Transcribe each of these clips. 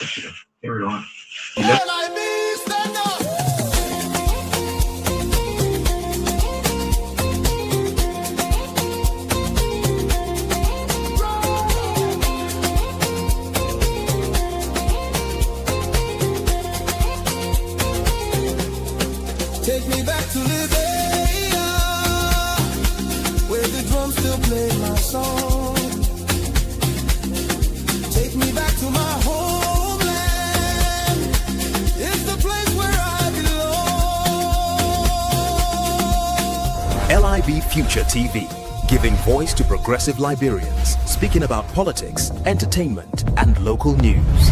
Carry on. LIB, stand up. Take me back to Libya, where the drums still play my song. Take me back to my homeland. It's the place where I belong. LIB Future TV, giving voice to progressive Liberians, speaking about politics, entertainment, and local news.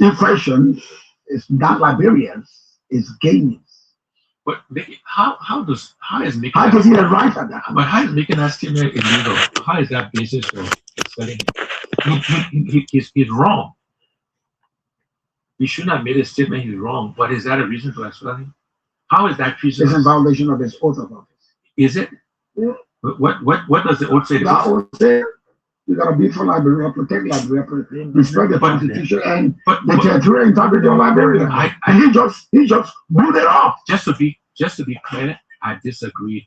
Inflation is not Liberians, it's gamers. But how does making How does he arrive at that? But how is making that statement illegal? How is that basis for expelling him? He's wrong. He shouldn't have made a statement. He's wrong. But is that a reason to expel him? How is that treason? It's in violation of his oath of office. Is it? Yeah. What does the oath say? That oath says you gotta be for Liberia, protect Liberia, respect the Constitution and the territorial integrity of Liberia. And he just blew it off. Just to be clear, I disagree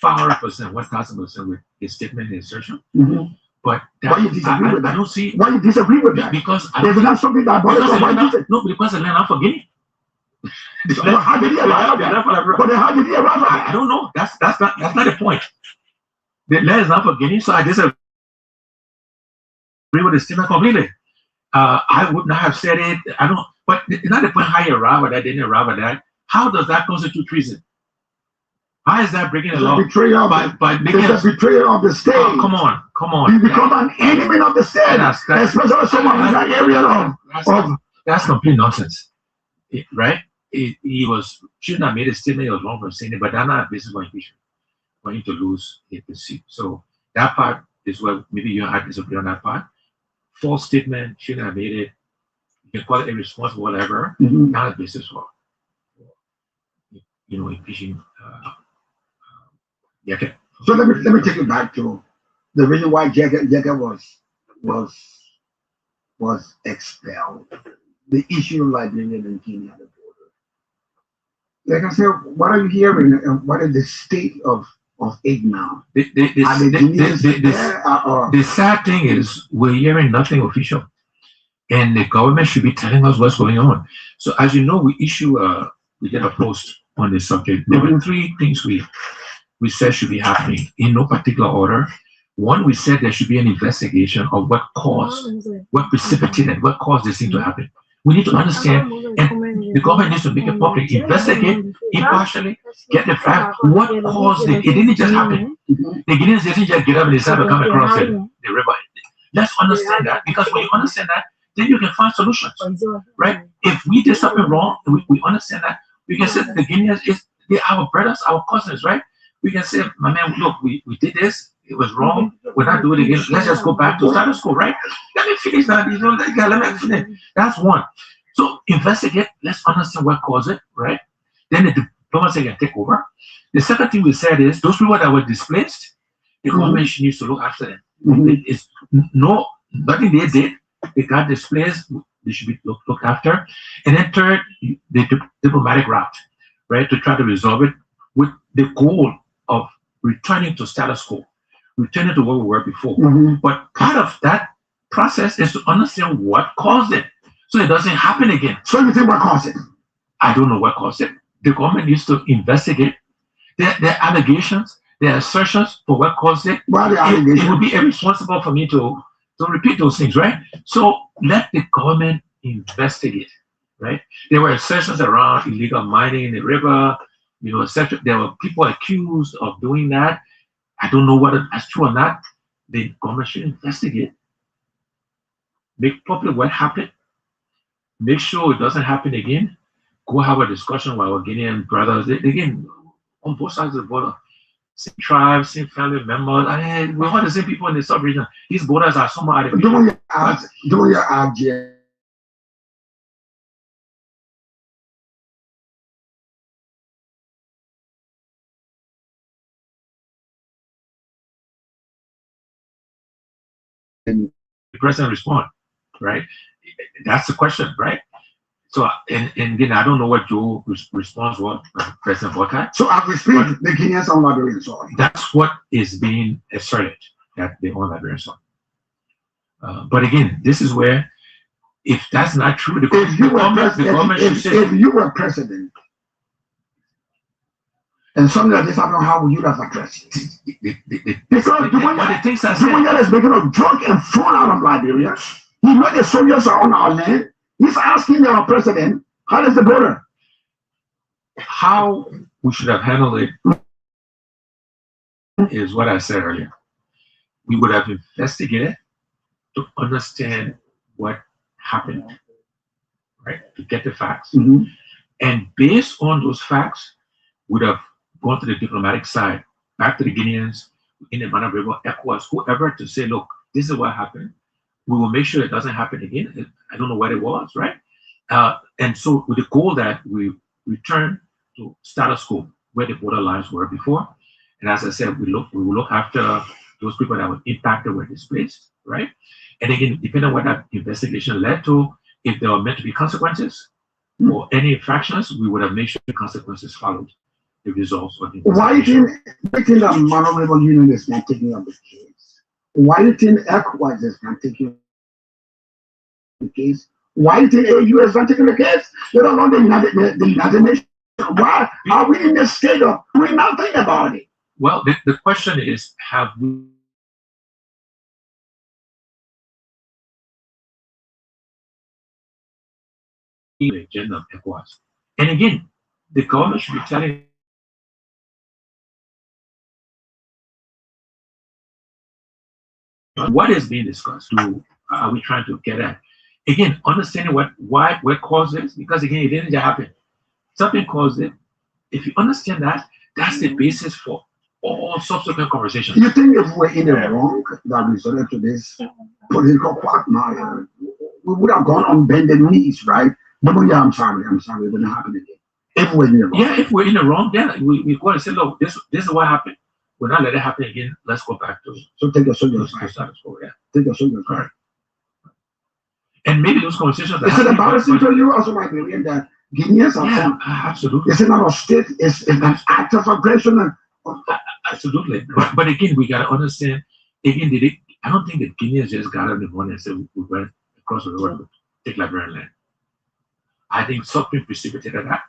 500%, 1,000% with his statement and assertion. But that, why you disagree with that? I don't see why you disagree with that. Because there's not something that bothers you. No, because the land not forgetting. How did he arrive at that? But how did he arrive at that? I don't know. That's not the point. The land is not forgetting, so I disagree with the statement completely. I would not have said it. I don't. But it's not the point how you arrive at that. Didn't arrive at that. How does that constitute treason? How is that breaking the law? Betrayal by making a betrayal of the state. Oh, come on. You become an enemy of the state, especially someone in that area of. That's complete nonsense, right? He shouldn't have made a statement. He was wrong for saying it, but that's not a basis for impeachment for him to lose his seat. So that part is where maybe you and I disagree on that part. False statement, shouldn't have made it. You can call it irresponsible, whatever. Not a basis for impeaching. Okay. So let me take you back to the reason why Jagger was expelled. The issue of Liberian and Guinea at the border. Like I said, what are you hearing? What is the state of it now? The sad thing is we're hearing nothing official, and the government should be telling us what's going on. So as you know, we did a post on this subject. There were three things we said should be happening in no particular order. One, we said there should be an investigation of what caused, what precipitated, what caused this thing to happen. We need to understand, and the government needs to make it public, investigate impartially, get the fact, what caused it. It didn't just happen. The Guineans didn't just get up and decide to come across the river. Let's understand that, because when you understand that, then you can find solutions, right? If we did something wrong, we understand that, we can say the Guineans, they're our brothers, our cousins, right? We can say, my man, look, we did this. It was wrong. We're not doing it again. Let's just go back to status quo, right? Let me finish that. Let me finish. That's one. So investigate. Let's understand what caused it, right? Then the diplomacy can take over. The second thing we said is those people that were displaced, the government needs to look after them. It's nothing they did. They got displaced. They should be looked after. And then third, the diplomatic route, right, to try to resolve it with the goal of returning to status quo, returning to where we were before. But part of that process is to understand what caused it, so it doesn't happen again. So you think what caused it? I don't know what caused it. The government needs to investigate. There are allegations, there are assertions for what caused it. It would be irresponsible for me to repeat those things, right? So let the government investigate, right? There were assertions around illegal mining in the river, etc. There were people accused of doing that. I don't know whether that's true or not. The government should investigate. Make public what happened. Make sure it doesn't happen again. Go have a discussion with our Guinean brothers. Again, on both sides of the border. Same tribes, same family members. We're all the same people in the sub-region. These borders are somewhat artificial. Don't you And the president respond, right? That's the question, right? So, and again, I don't know what Joe's response was, President Botai. so as we speak, the Kenyans are Liberian soil. That's what is being asserted, that they own Liberian soil. But again, this is where, if that's not true, the government should say. If you were president, and something like this happened, how would you have addressed it? Because the one that is making a drug and thrown out of Liberia, he know the soldiers are on our land. He's asking our president, how is the border? How we should have handled it is what I said earlier. We would have investigated to understand what happened, right? To get the facts. Mm-hmm. And based on those facts, would have gone to the diplomatic side, back to the Guineans, in the manner of ECOWAS, whoever, to say, look, this is what happened. We will make sure it doesn't happen again. I don't know what it was, right? And so with the goal that we return to status quo, where the border lines were before. And as I said, we will look after those people that were impacted, were displaced, right? And again, depending on what that investigation led to, if there were meant to be consequences or any infractions, we would have made sure the consequences followed the results of the Why do you think that Honorable Union is not taking up the case? Why do you think ECOWAS is not taking the case? Why do you think AU is not taking the case? They don't know the United Nations. Why are we in this state of doing nothing about it? Well, the question is, have we the agenda of ECOWAS? And again, the government should be telling what is being discussed. Are we trying to get at? Again, understanding what caused this, because again, it didn't just happen. Something caused it. If you understand that, that's the basis for all subsequent conversations. You think if we're in the wrong that resulted to this political quagmire, we would have gone on bended knees, right? But yeah, I'm sorry, it wouldn't happen again. If we're in the wrong. Yeah, if we're in the wrong, then we go and say, look, this is what happened. We're not letting it happen again. Let's go back to so take a soldier status quo. Yeah, take a soldier. Right. And maybe those conversations. Is it embarrassing to you also, my Liberian, that Guineans are? Yeah, absolutely. Is it not a state? It's an act of aggression. Absolutely. But again, we gotta understand. Again, I don't think the Guineans just got up in the morning and said we went across the river to take Liberian land. I think something precipitated that.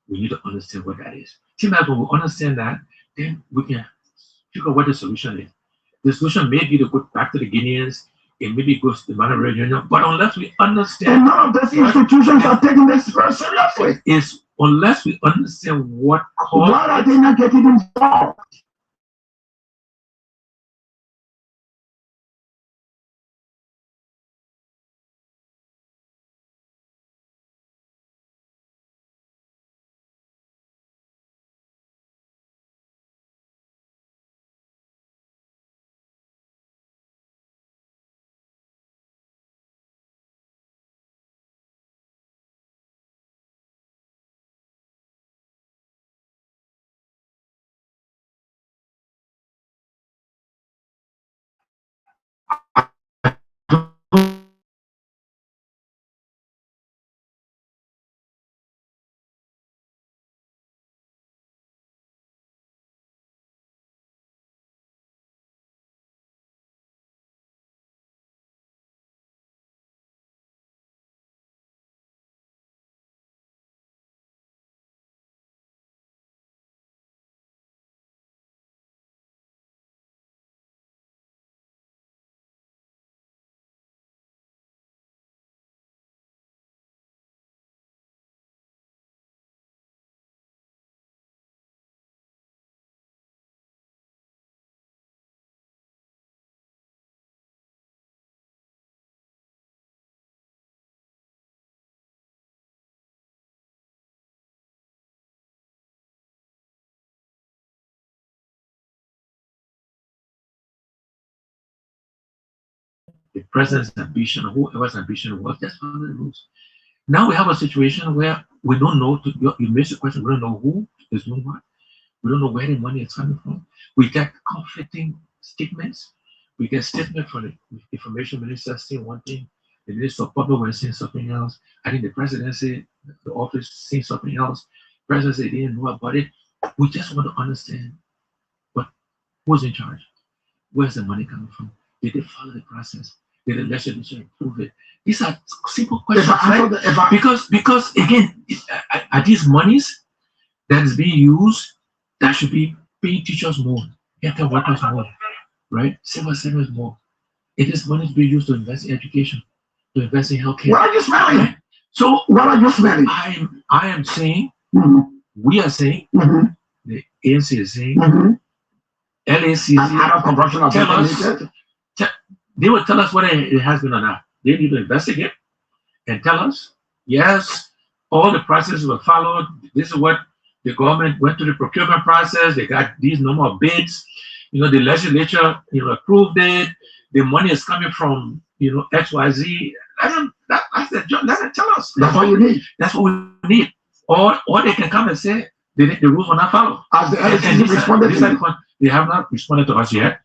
We need to understand what that is. See, that when we understand that, then we can figure out what the solution is. The solution may be to go back to the Guineans and maybe go to the Manor Union, but unless we understand, and none of those institutions are taking this very seriously. Is unless we understand what caused. Why are they not getting involved? The president's ambition, whoever's ambition was, just follow the rules. Now we have a situation where we don't know, you missed the question, we don't know who is doing what. We don't know where the money is coming from. We get conflicting statements. We get statement from the information minister saying one thing, the minister of public was saying something else. I think the presidency, the office saying something else. President said they didn't know about it. We just want to understand who's in charge. Where's the money coming from? Did they follow the process? Did the legislature improve it? These are simple questions, right? Because again, are these monies that is being used that should be paying teachers more, healthcare workers more, right? Civil servants more. It is money being used to invest in education, to invest in healthcare. What are you smelling? Right? So what are you smelling? I am saying, we are saying, the ANC is saying, LAC they will tell us whether it has been or not. They need to investigate and tell us, yes, all the processes were followed. This is what the government went through the procurement process. They got these number of bids. The legislature, approved it. The money is coming from, XYZ. Let them tell us. That's what you need. That's what we need. Or they can come and say the rules were not followed. As the LCC responded they have not responded to us yet.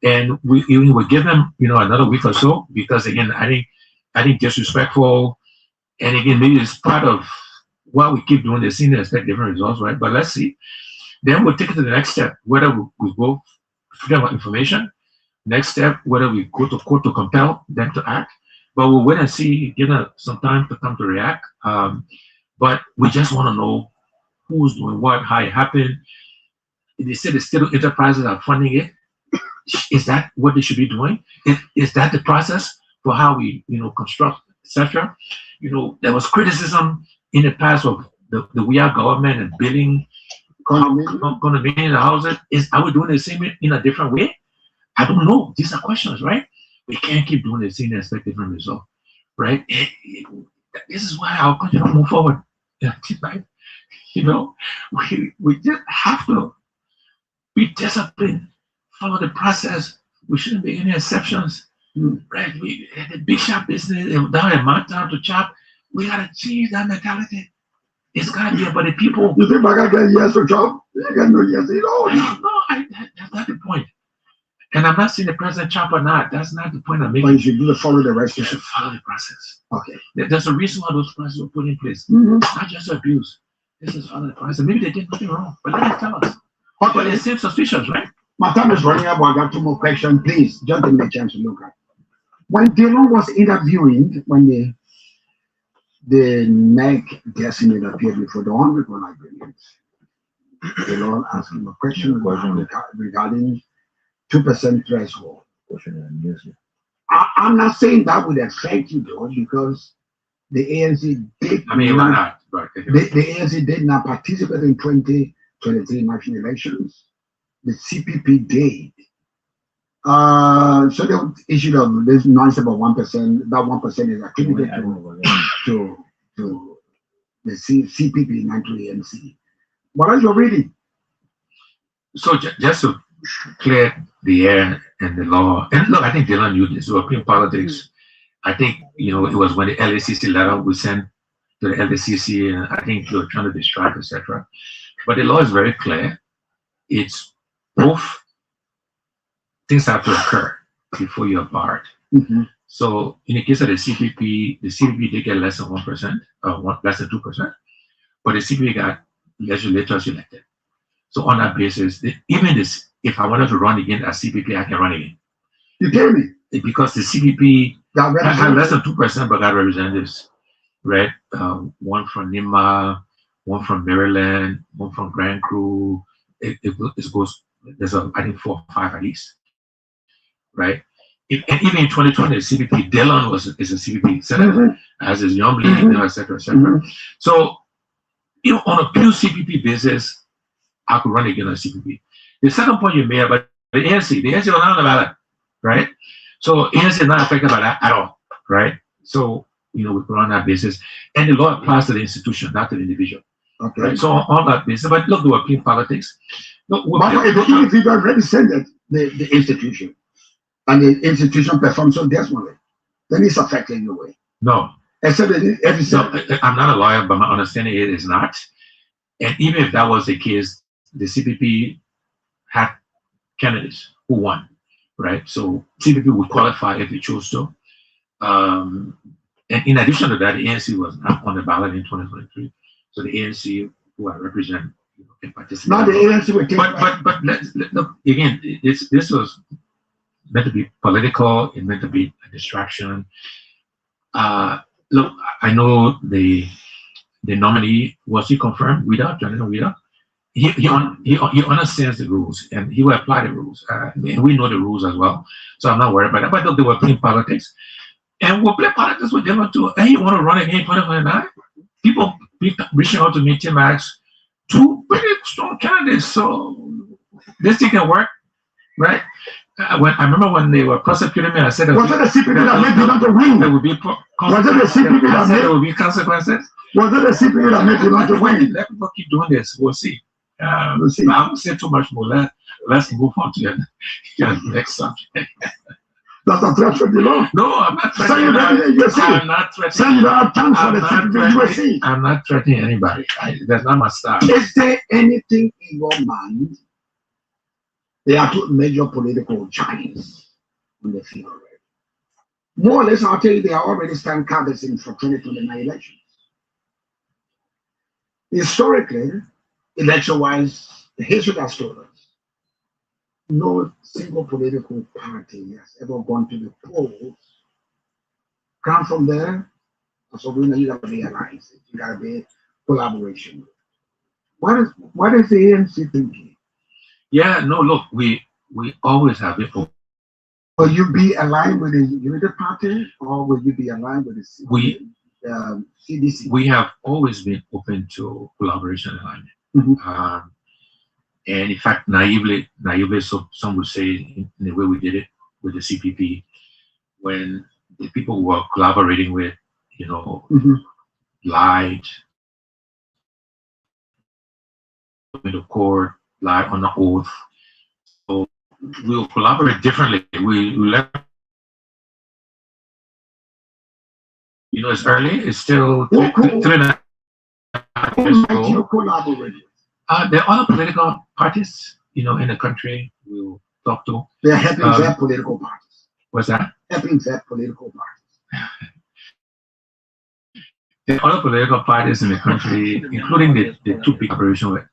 And we will give them, another week or so, because again, I think disrespectful, and again, maybe it's part of why we keep doing this, and expect different results, right? But let's see. Then we'll take it to the next step, whether we go freedom of information. Next step, whether we go to court to compel them to act. But we'll wait and see, give them some time to come to react. But we just want to know who's doing what, how it happened. They said the state enterprises are funding it. Is that what they should be doing? Is that the process for how we, construct, etc.? There was criticism in the past of the we are government and building condominium houses. Are we doing the same in a different way? I don't know. These are questions, right? We can't keep doing the same and expect different result, right? This is why our country don't move forward. Right? We just have to be disciplined. Follow the process. We shouldn't be any exceptions, right? The big shop business, down in Mountain to chop, we gotta change that mentality. It's gotta be about the people. You think I gotta get yes or job? You got no yes at all. That's not the point. And I'm not saying the president chop or not. That's not the point I'm making. But you should do follow the rest. You should follow the process. Okay. There's a reason why those processes were put in place. Not just abuse. This is follow the process. Maybe they did nothing wrong, but let them tell us. Okay. But it seems suspicious, right? My time is running up. I got 2 more questions. Please, just give me a chance to look at. When Dillon was interviewing, when the NEC designate appeared before the Honorable Librarians, Dillon asked him a question regarding 2% threshold. I'm not saying that would affect you though, because the ANC did. Why not? The ANC did not participate in 2023 national elections. The CPP did. So they issued this noise about 1%. That 1% is attributed to the CPP, not to the ANC. What are you reading? So just to clear the air and the law, and look, I think Dillon knew this. European politics. I think it was when the LACC letter was sent to the LACC, and I think they were trying to distract, etc. But the law is very clear. It's both things have to occur before you're barred. So in the case of the CPP did get less than 1%, less than 2%, but the CPP got legislators elected. So on that basis, even this, if I wanted to run again as CPP, I can run again. You tell me? Because the CPP had less than 2%, but got representatives, right? One from Nima, one from Maryland, one from Grand Crew. It goes. There's I think 4 or 5 at least, right? And even in 2020, the CPP, Dillon is a CPP senator, as is Young League, etc., etc. So, on a pure CPP basis, I could run again on CPP. The second point you made about the ANC was not on the ballot, right? So ANC is not affected by that at all, right? So, we put on that basis, and the law applies to the institution, not to the individual. Okay. Right? So on that basis, but look, there were clean politics. But if the individual represented the institution, and the institution performs so desperately, then it's affected in a way. No. Except I'm not a lawyer, but my understanding is not. And even if that was the case, the CPP had candidates who won, right? So CPP would qualify if they chose to. And in addition to that, the ANC was not on the ballot in 2023. So the ANC, who I represent, can participate. Now the ANC will take But look, again, this was meant to be political. It meant to be a distraction. Look, I know the nominee, was he confirmed without Jonathan Wida? He understands the rules and he will apply the rules. And we know the rules as well, so I'm not worried about that. But look, they were playing politics, and we'll play politics with them too. Hey, you want to run again 2029? People reaching out to me, Tim Max, two pretty strong candidates. So this thing can work, right? When I remember when they were prosecuting me, I said, was it the CPP that made you not to win? There would be was it the CPP that made there will be consequences? Was it the CPP that made you not to win? Let people keep doing this. We'll see. We'll see. I won't say too much more. Let's move on to the next subject. That's a threat for the law. No, I'm not threatening anybody. I'm not threatening. I'm not threatening anybody. That's not my style. Is there anything in your mind? There are two major political giants on the field already. More or less, I'll tell you, they are already stand canvassing for 2029 elections. Historically, election-wise, the history has told us no single political party has ever gone to the polls. Come from there, so we know you got to be alliance. You got to be collaboration. What is the ANC thinking? Yeah, no, look, we always have it. Will you be aligned with the Unity Party, or will you be aligned with the CDC? We have always been open to collaboration and alignment. And in fact, naively, so some would say, in the way we did it with the CPP, when the people were collaborating with, lied, in the court, lied on the oath. So we'll collaborate differently. We let, it's early. It's still 3.5 years ago. There are other political parties, in the country we'll talk to. They're helping their political parties. What's that? Helping their political parties. There are other political parties in the country, including the two big corporations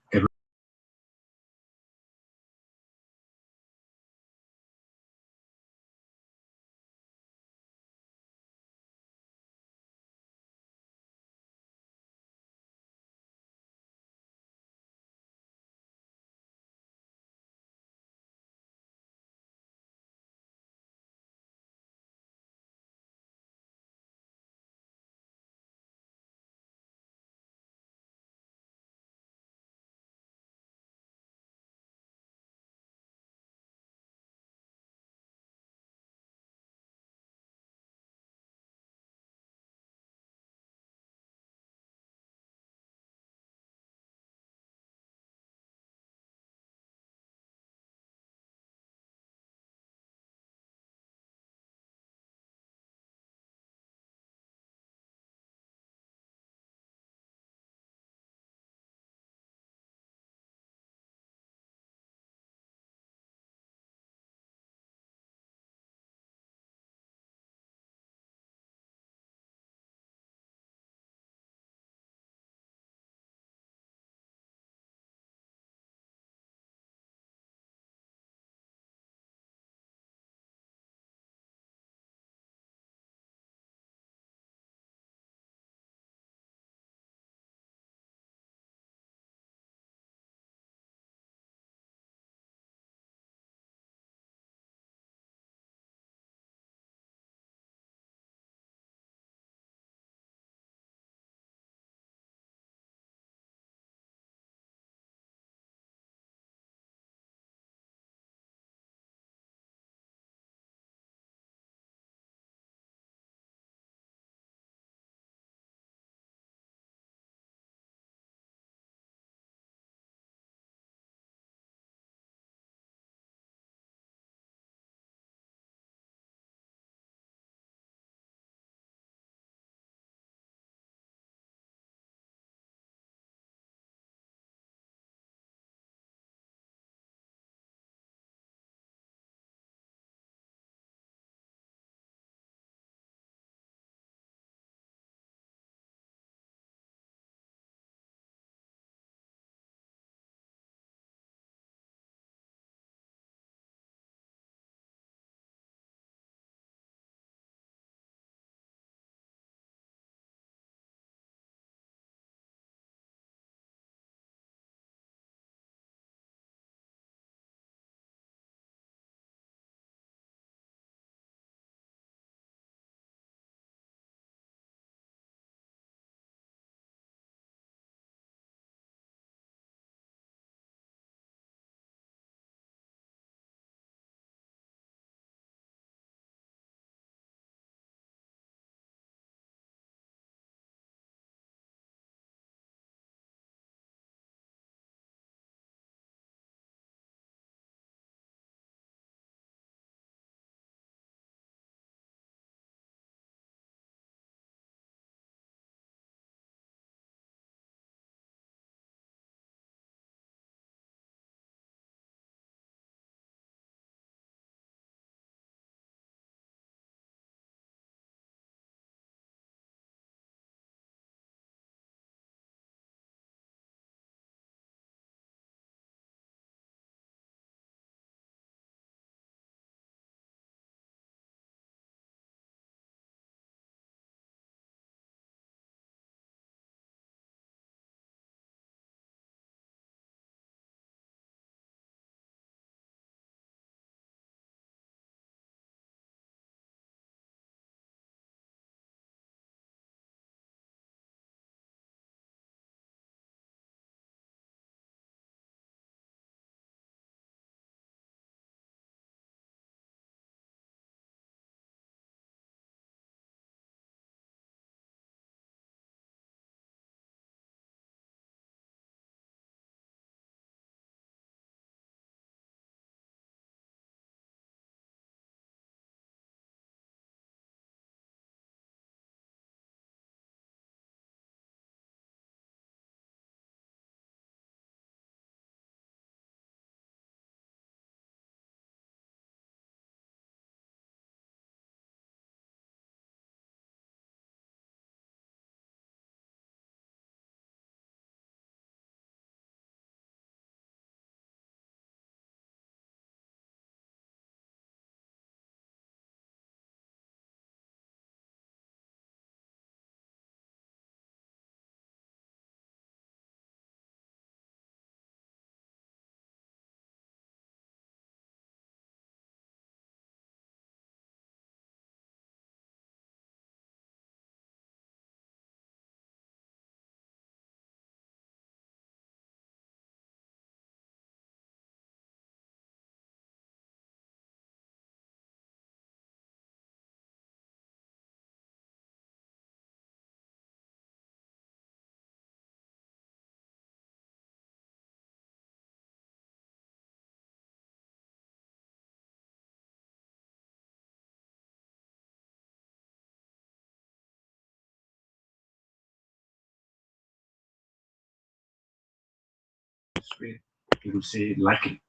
screen, you will say likely.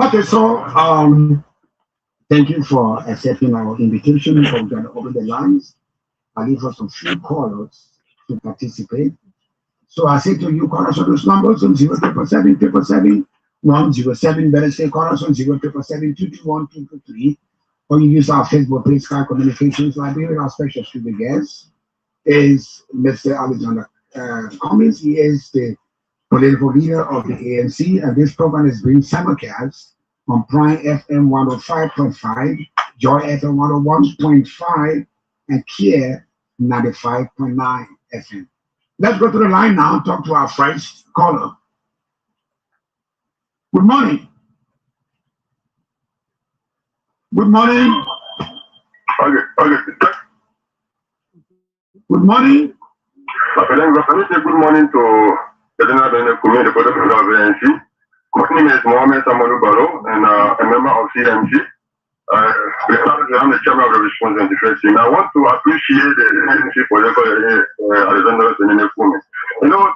Okay, so thank you for accepting our invitation. We're going to open the lines. I leave us some few callers to participate. So I say to you, call us on those numbers on 07777 better say call us on 07772212223, or you use our Facebook page, Sky Communications Library. Our special studio guest is Mr. Alexander Cummings. He is the political leader of the ANC, and this program is being simulcast on Prime FM 105.5, Joy FM 101.5, and Kia 95.9 FM. Let's go to the line now and talk to our first caller. Good morning. Good morning. Okay. Good morning. Good morning to the General Committee, the President of the ANC. My name is Mohamed Samadou Balo, and a member of CMC. I'm the chairman of the Response and Defense team. I want to appreciate the ANC for the Alexander Cummings. You know,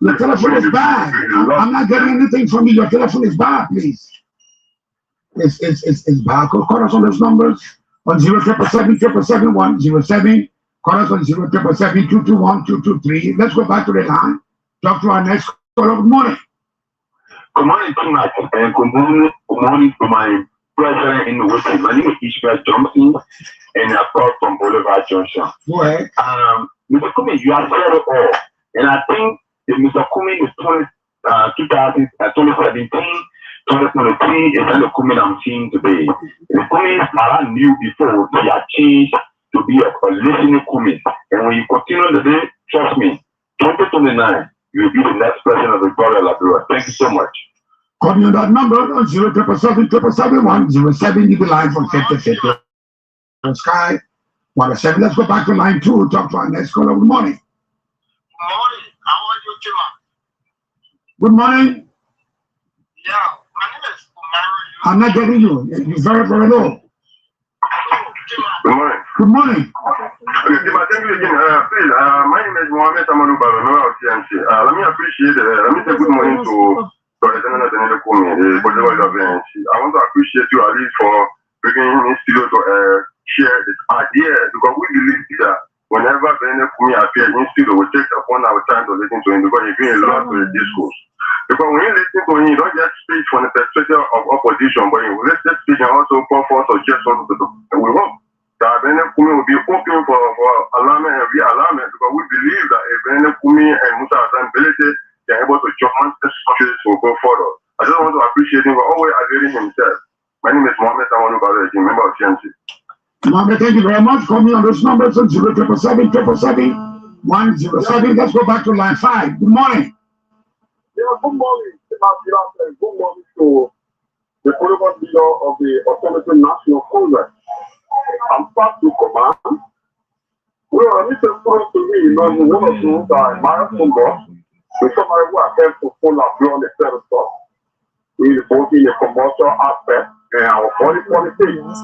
the telephone is bad. I'm not getting anything from you. Your telephone is bad, please. It's bad. Call us on those numbers on 077777107. Call us on 07772212223. Let's go back to the line. Talk to our next caller. Good morning. Good morning, tonight, and good morning to my brethren in the West. My name is Ishmael Johnson, and I call from Boulevard Junction. Go ahead. Mr. Cummings, you are said it all, and I think that Mr. Cummings is 2017, 2023 is not the Cummings I'm seeing today. The Cummings I knew before, they are changed to be a listening Cummings, and when you continue today, trust me, 2029. You will be the next president of the Gloria Liberia. Thank you so much. Call me on that number on 077777107. You can line from 5050 on Sky 107. Let's go back to line 2. Talk to our next caller. Good morning. Good morning. How are you, Chima? Good morning. Yeah, my name is Omar. I'm not getting you. You're very, very low. Good morning. Good morning. Okay, thank you again. Please, my name is Mohamed Samadou Balo, member of CMC. Let me appreciate let me say good morning to the General Cummings, the President of the ANC. I want to appreciate you at least for bringing him in studio to share this idea, because we believe that whenever President Cummings appears in studio, we take upon our time to listen to him, because he brings a lot to the discourse. Because when you listen to him, you don't just speak from the perspective of opposition, but you listen to speak and also pour forth suggestions to the and we hope that President Cummings will be open for alignment and realignment, because we believe that if President Cummings and Musa Hassan Belete can able to join this country to go further. I just want to appreciate him for always availing himself. My name is Mohamed Samadou Balo, member of CMC. Mohamed, thank you very much. Call me on those numbers on 077777107. Let's go back to line 5. Good morning. Yeah, good morning. Good morning to the political leader of the Alternative National Congress. I'm proud to command. Well, I need to prove to me, one of those are my football. With somebody who has helped to pull up on the territory. We are both in the commercial aspect and our body politics.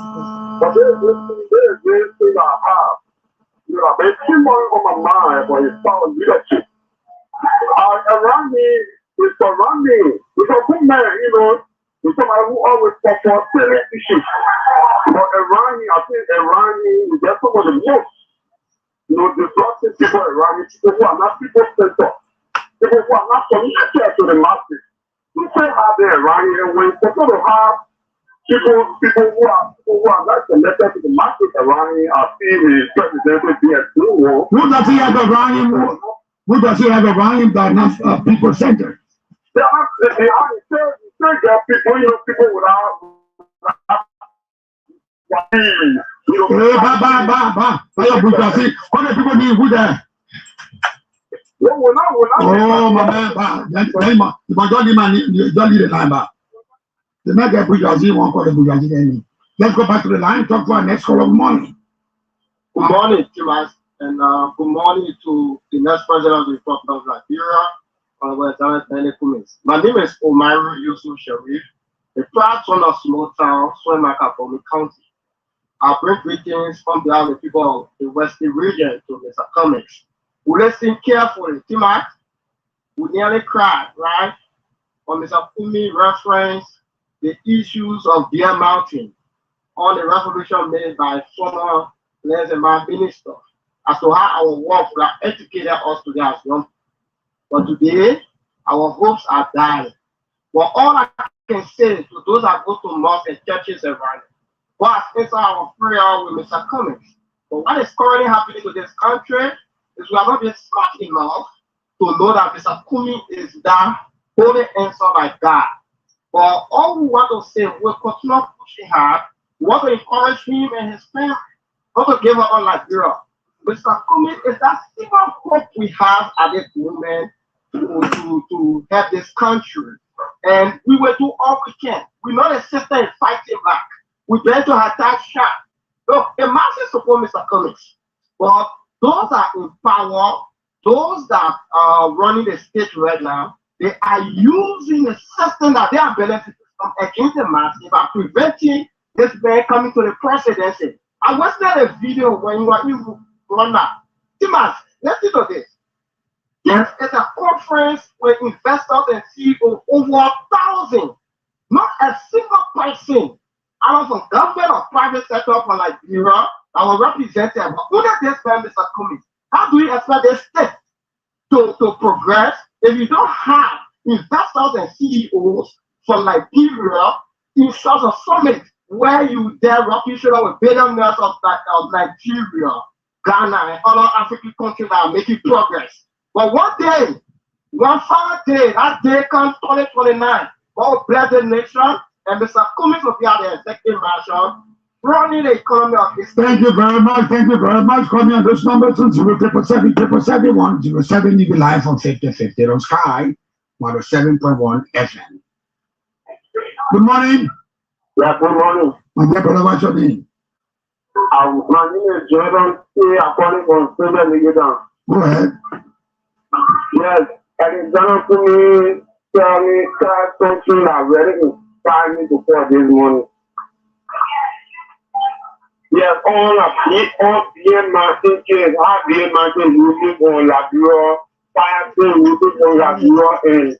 But there's this thing I have. I've been too much on my mind for his power leadership. Around me, with a good man, with somebody who always fought for serious issues. But around me, I think around me, we get some of the most, disruptive people around me, people who are not people-centered, people who are not connected to the masses. You say how they're around you, and when you sort of have people who are not connected to the masses around you, I feel the president will be a true war. Who does he have around him? Who does he have around him that are not people-centered? There are people, people without. What do people need who there? Oh, my man, don't leave the line back. The mega bourgeoisie won't call the bourgeoisie enemy. Let's go back to the line, talk to our next caller. Good morning. Good morning, Timas, and good morning to the next president of the Republic of Liberia, Alexander Cummings. My name is Omar Yusuf Sharif, a proud son of small town, Swemaka, from County. I bring greetings on behalf of the people of the Western region to Mr. Cummings. We listen carefully. Timat, we nearly cried, right? When Mr. Kumi referenced the issues of Deer Mountain on the resolution made by former minister as to how our work would have educated us today as young people. But today, our hopes are dying. But all I can say to those that go to mosques and churches around, God has answered our prayer with Mr. Cummings. But what is currently happening to this country is we have not been smart enough to know that Mr. Cummings is that only answer by God. But all we want to say, we'll continue pushing hard. We want to encourage him and his family not to give up on Liberia. Mr. Cummings is that single hope we have at this moment to help this country. And we will do all we can. We're not a sister in fighting back. We're going to attack sharp. Look, the masses support Mr. Cummings. But those that are in power, those that are running the state right now, they are using the system that they are benefiting from against the masses by preventing this man coming to the presidency. I watched a video when you were in Rwanda. Timas, listen to this. Yes, it's a conference with investors and CEOs, over 1,000. Not a single person out of government or private sector from Liberia that was represented. But only this time, Mr. Cummings, how do you expect the state to progress if you don't have investors and CEOs from Liberia in such a summit where you dare rub shoulder with billionaires of Nigeria, Ghana, and other African countries that are making progress? But one day, one fine day, that day comes 2029. God bless the nation, and Mr. Cummings will be at the executive marshal running the economy of this. Thank you very much. Thank you very much. Call me on this number 207777107. You be live on 5050 on Sky 107.1 FM. Good morning. Yeah, good morning. My dear brother, what's your name? My name is Jordan. I'm calling from Silver Legadan. Go ahead. Yes, and it's done to me. Tell me, something I'm ready to find me to pour this morning. Yes, all the mountain kids, how the mountain moving on Liberia, fire moving on Liberia,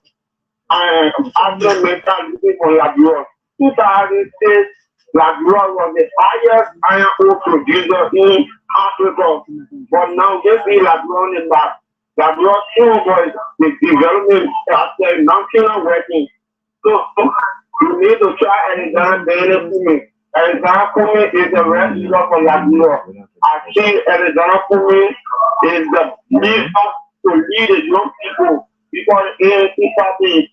and after mental moving on Liberia. 2006, Liberia was the highest iron ore producer in Africa, but now this is Liberia is back. Liberia still was the development after national working. So you need to try and examine the Cummings. Alexander Cummings is the wrestler for Liberia. I think Alexander Cummings is the leader to lead the young people because ANC party is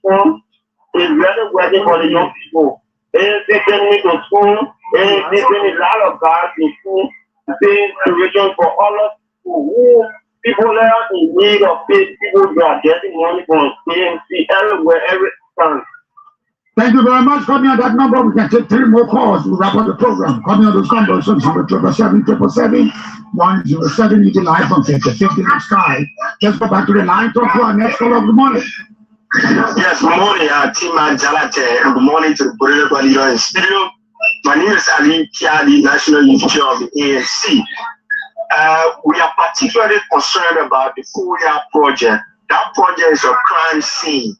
really working for the young people. ANC taking me to school, ANC taking a lot of guys in school, same situation for all of people people that are in need of faith, people who are getting money from ANC everywhere, every time. Thank you very much. Call me on that number. We can take 3 more calls. We'll wrap up the program. Call me on those numbers. 777777107. You can live on 5050 on Sky. Let's go back to the line. Talk to our next caller of the morning. Yes, good morning, Tima Jalate, and good morning to the political leader in studio. My name is LIB Future, National Youth Chair of the ANC. We are particularly concerned about the Furia project. That project is a crime scene,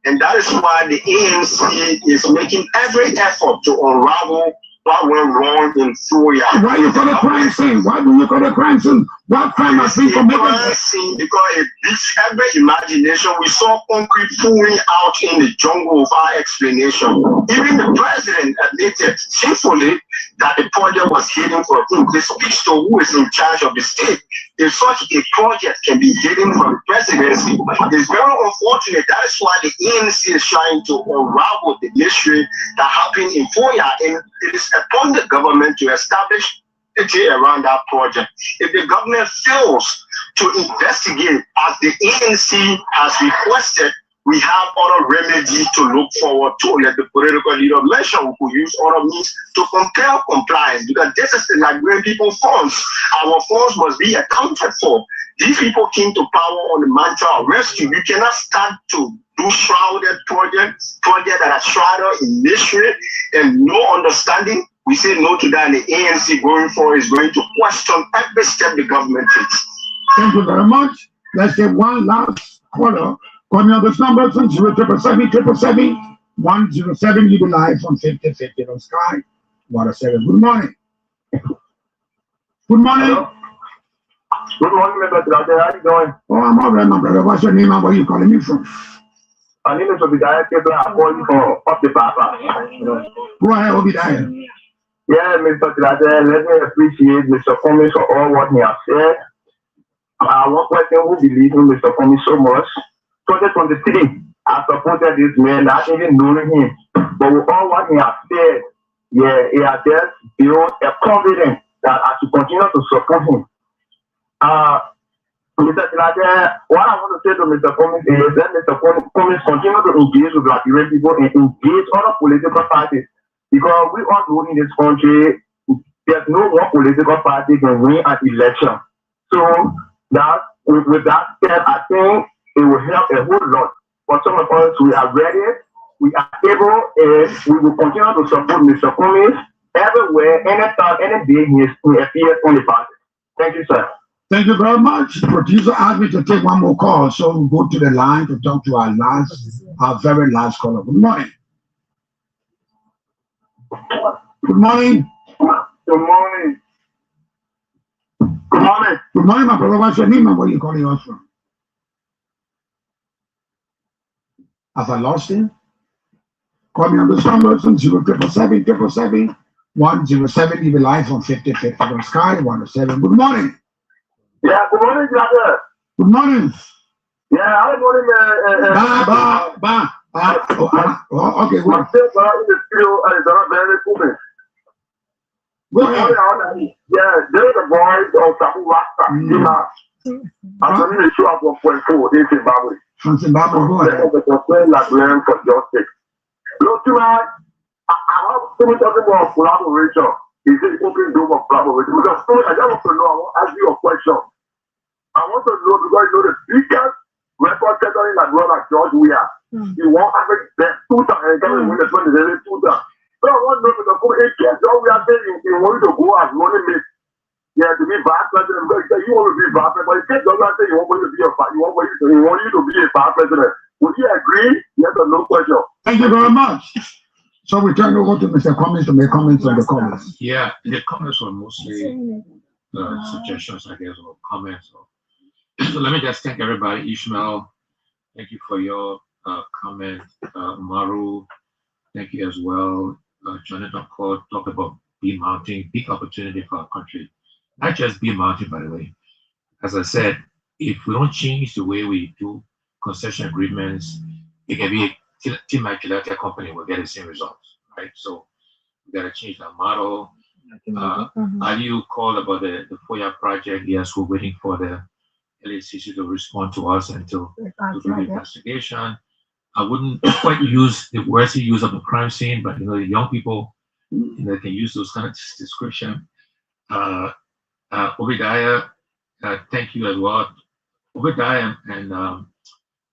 and that is why the ANC is making every effort to unravel what went wrong in Furia. Why you call it crime scene? Why do you call it crime scene? What crime has been committed? Crime scene because it beats every imagination. We saw concrete pouring out in the jungle of our explanation. Even the president admitted shamefully that the project was hidden from him. This speaks to who is in charge of the state. If such a project can be hidden from the presidency, it's very unfortunate. That is why the ANC is trying to unravel the mystery that happened in Furia, and it is upon the government to establish around that project. If the government fails to investigate as the ANC has requested, we have other remedies to look forward to. Let the political leader mention we could use other means to compel compliance, because this is the Liberian people funds. Our funds must be accounted for. These people came to power on the mantra of rescue. You cannot start to do shrouded projects that are shrouded in mystery and no understanding. We say no to that, and the ANC going forward is going to question every step the government takes. Thank you very much. Let's say one last caller. Call me on this number from 07777 You be live from 5050 on Sky. Water 7. Good morning. Good morning. Hello? Good morning, Mr. Tirate. How you doing? Oh, I'm all right, my brother. What's your name and where you calling me from? My name is Obadiah Kebla. I'm calling for Up the Papa. Go ahead, Obadiah. Yeah, Mr. Tirate, let me appreciate Mr. Cummings for all what he has said. One person who believes in Mr. Cummings so much. 2023, I supported this man, not even knowing him. But with all what he has said, yeah, he has just built a confidence that I should continue to support him. Mr. Tirate, what I want to say to Mr. Cummings is that Mr. Cummings continue to engage with Liberian people and engage other political parties. Because we all know in this country, there's no one political party can win an election. So that with that said, I think it will help a whole lot. For some of us, we are ready, we are able, and we will continue to support Mr. Cummings everywhere, anytime, any day he appears on the party. Thank you, sir. Thank you very much. Producer asked me to take one more call, so we'll go to the line to talk to our very last caller. Good morning. Good morning. Good morning. Good morning. Good morning, my brother. What's your name and where you calling us from? Have I lost him? Call me on this number, 07777 107. You be live on 5050 on Sky 107. Good morning. Yeah, good morning, brother. Good morning. Yeah, good morning, Okay, my sister in the studio is very cool. go ahead. Yeah, there's a boy on Sabu Rasta. I'm going to show up 1.4 in Zimbabwe. From Zimbabwe, go ahead. Liberian for justice. Look, tonight, I have so much talking about collaboration. Is it open door of collaboration? Because I just want to know, I want to ask you a question. I want to know, because you know the biggest record setter in that world like George Weah. He won average best 2 times and can win the 20 2 times. So I want to know, because in case George Weah saying he wanted to go as running mate, yeah, to be vice president, because you want to be vice president, but in case George Weah say he want you to be a vice president, would you agree? Yes or no question? Thank you very much. So we turn over to Mr. Cummings to make comments on the comments. Yeah, the comments were mostly suggestions, I guess, or comments. So let me just thank everybody. Ishmael, thank you for your comment. Maru, thank you as well. Jonathan Court talked about bee mounting, big opportunity for our country. Not just bee mounting, by the way. As I said, if we don't change the way we do concession agreements, it can be a team like company will get the same results, right? So we got to change that model. Aliu called about the FOIA project. Yes, we're waiting for the LACC to respond to us and to do the investigation. I wouldn't quite use the words he used of the crime scene, but the young people, can use those kind of description. Obadiah, thank you as well. Obadiah and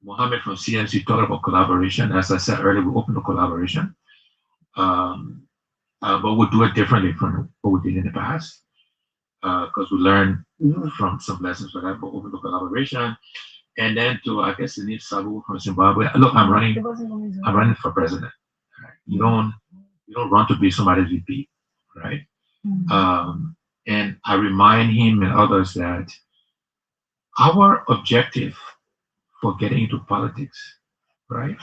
Mohammed from CMC talked about collaboration. As I said earlier, we open the collaboration, but we'll do it differently from what we did in the past, because we learned from some lessons for that. But open the collaboration, and then to I guess Denise Sabu from Zimbabwe. Look, I'm running for president. Right? You don't run to be somebody's VP, right? And I remind him and others that our objective for getting into politics, right,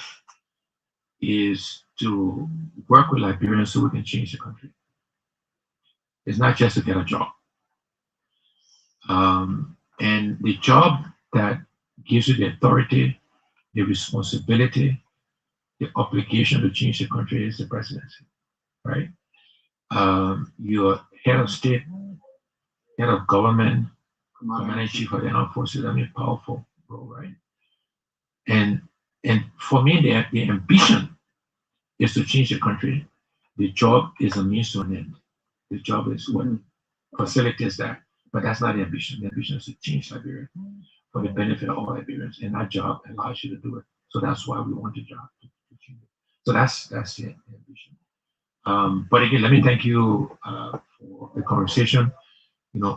is to work with Liberians so we can change the country. It's not just to get a job. And the job that gives you the authority, the responsibility, the obligation to change the country is the presidency, right? You're head of state, head of government, commander-in-chief of the armed forces. I mean, powerful role, right? And for me, the ambition is to change the country. The job is a means to an end. The job is what facilitates that. But that's not the ambition. The ambition is to change Liberia for the benefit of all Liberians. And that job allows you to do it. So that's why we want the job to change it. So that's the ambition. But again, let me thank you for the conversation.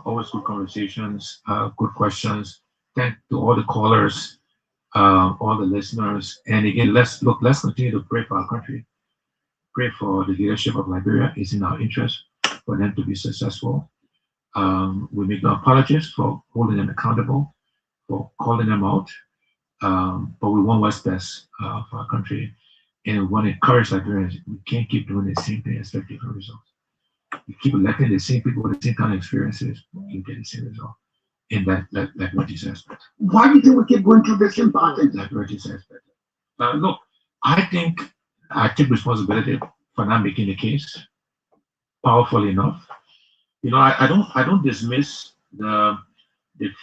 Always good conversations, good questions. thank to all the callers, all the listeners. And again, let's continue to pray for our country. Pray for the leadership of Liberia. It's in our interest for them to be successful. We make no apologies for holding them accountable, for calling them out. But we want what's best for our country. And we want to encourage Liberians. We can't keep doing the same thing and expect different results. We keep electing the same people with the same kind of experiences, you get the same result. And like what you said. Why do you think we keep going through the same pattern? Like what you said. Look, I think I take responsibility for not making the case powerful enough. You know, I don't dismiss the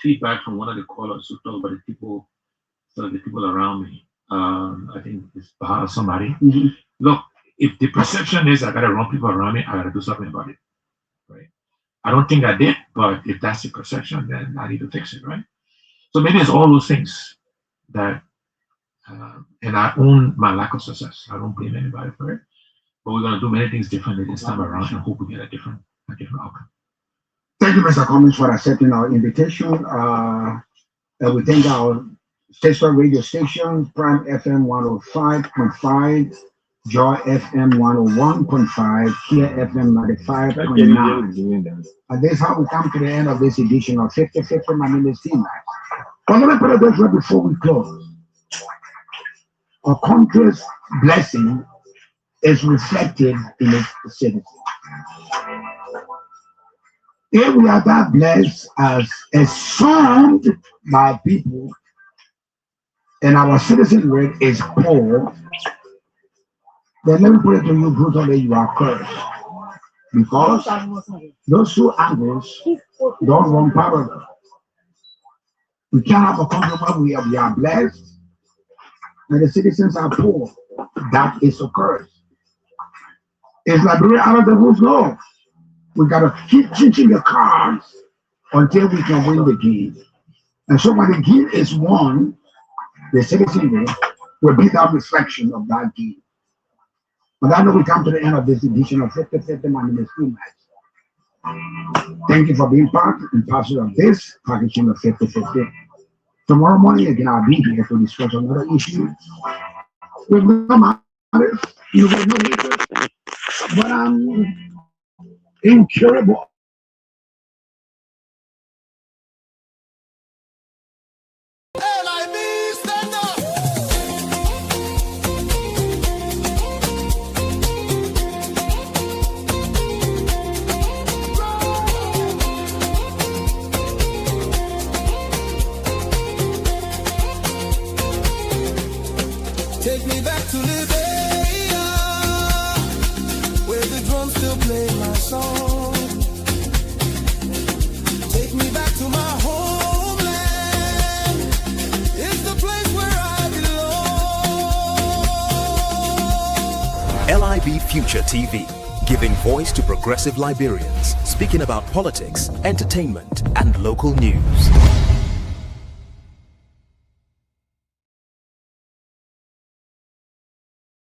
feedback from one of the callers who talked about the people around me. I think it's Bahar somebody. Mm-hmm. Look, if the perception is I gotta run people around me, I gotta do something about it. Right? I don't think I did, but if that's the perception, then I need to fix it, right? So maybe it's all those things that and I own my lack of success. I don't blame anybody for it. But we're gonna do many things differently this time around and hope we get a different outcome. Thank you, Mr. Cummings, for accepting our invitation. We thank our sister radio station, Prime FM 105.5, Joy FM 101.5, Kia FM 95.9. And this is how we come to the end of this edition of 50-50. My name is T. But let me put it this way before we close. Our country's blessing is reflected in its citizens. If we are that blessed as affirmed by people, and our citizen rate is poor, then let me put it to you brutally, you are cursed. Because those two angles don't run parallel. We can't have a country where we are blessed and the citizens are poor. That is a curse. It's Liberia out of the woods go. We gotta keep changing the cards until we can win the game. And so when the game is won, the citizenry will be that reflection of that game. But I know we come to the end of this edition of 50-50. My name is Cummings. Thank you for being part and parcel of this packaging of 50-50. Tomorrow morning again, I'll be here to discuss another issue. With no matters, you will know it, but I'm incurable. LIB, stand up. Take me back to Liberia, where the drums still play my song. Take me back to my homeland. It's the place where I belong. LIB Future TV, giving voice to progressive Liberians, speaking about politics, entertainment, and local news.